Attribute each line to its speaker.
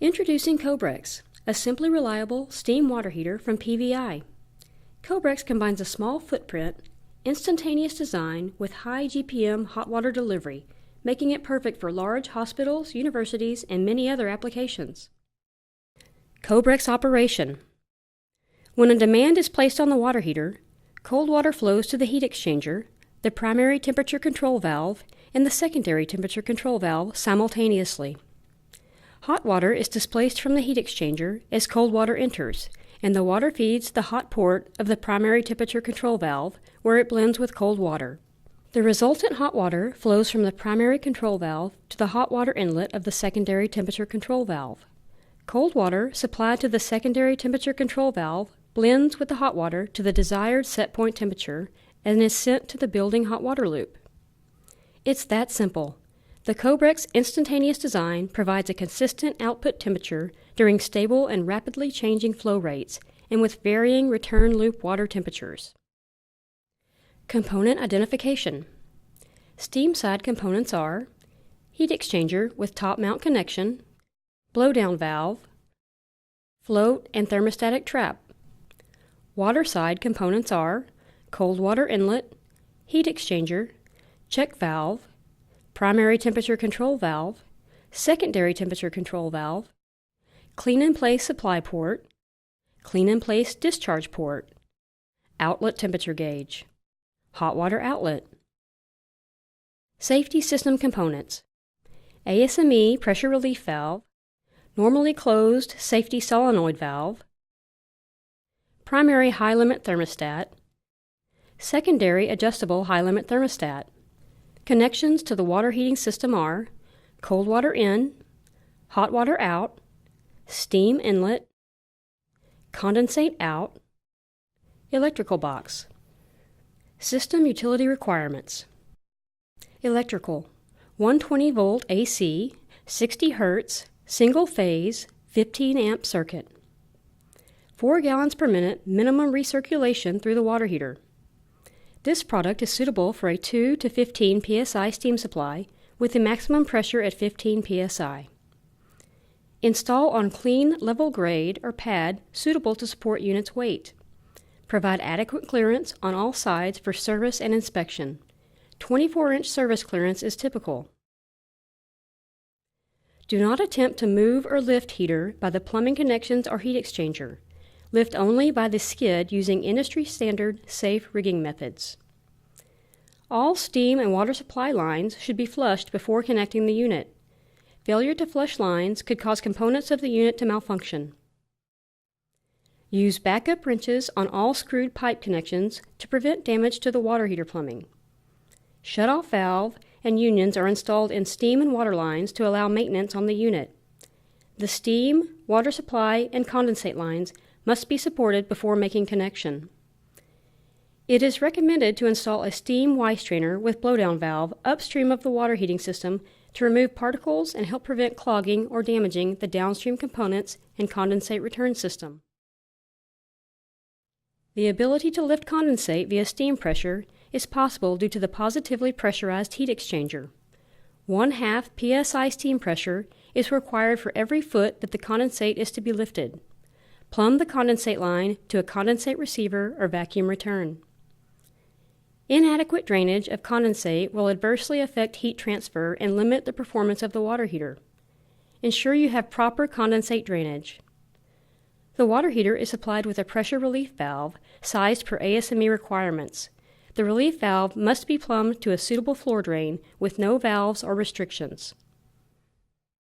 Speaker 1: Introducing Cobrex, a simply reliable steam water heater from PVi. Cobrex combines a small footprint, instantaneous design with high GPM hot water delivery, making it perfect for large hospitals, universities, and many other applications. Cobrex operation. When a demand is placed on the water heater, cold water flows to the heat exchanger, the primary temperature control valve, and the secondary temperature control valve simultaneously. Hot water is displaced from the heat exchanger as cold water enters, and the water feeds the hot port of the primary temperature control valve, where it blends with cold water. The resultant hot water flows from the primary control valve to the hot water inlet of the secondary temperature control valve. Cold water supplied to the secondary temperature control valve blends with the hot water to the desired set point temperature and is sent to the building hot water loop. It's that simple. The Cobrex instantaneous design provides a consistent output temperature during stable and rapidly changing flow rates and with varying return loop water temperatures. Component identification. Steam side components are heat exchanger with top mount connection, blowdown valve, float and thermostatic trap. Water side components are cold water inlet, heat exchanger, check valve, primary temperature control valve, secondary temperature control valve, clean-in-place supply port, clean-in-place discharge port, outlet temperature gauge, hot water outlet. Safety system components: ASME pressure relief valve, normally closed safety solenoid valve, primary high-limit thermostat, secondary adjustable high-limit thermostat. Connections to the water heating system are cold water in, hot water out, steam inlet, condensate out, electrical box. System utility requirements: electrical, 120 volt AC, 60 Hz, single phase, 15 amp circuit. 4 gallons per minute minimum recirculation through the water heater. This product is suitable for a 2 to 15 psi steam supply with the maximum pressure at 15 psi. Install on clean level grade or pad suitable to support unit's weight. Provide adequate clearance on all sides for service and inspection. 24-inch service clearance is typical. Do not attempt to move or lift heater by the plumbing connections or heat exchanger. Lift only by the skid using industry-standard safe rigging methods. All steam and water supply lines should be flushed before connecting the unit. Failure to flush lines could cause components of the unit to malfunction. Use backup wrenches on all screwed pipe connections to prevent damage to the water heater plumbing. Shut-off valve and unions are installed in steam and water lines to allow maintenance on the unit. The steam, water supply, and condensate lines must be supported before making connection. It is recommended to install a steam Y strainer with blowdown valve upstream of the water heating system to remove particles and help prevent clogging or damaging the downstream components and condensate return system. The ability to lift condensate via steam pressure is possible due to the positively pressurized heat exchanger. 1/2 psi steam pressure is required for every foot that the condensate is to be lifted. Plumb the condensate line to a condensate receiver or vacuum return. Inadequate drainage of condensate will adversely affect heat transfer and limit the performance of the water heater. Ensure you have proper condensate drainage. The water heater is supplied with a pressure relief valve sized per ASME requirements. The relief valve must be plumbed to a suitable floor drain with no valves or restrictions.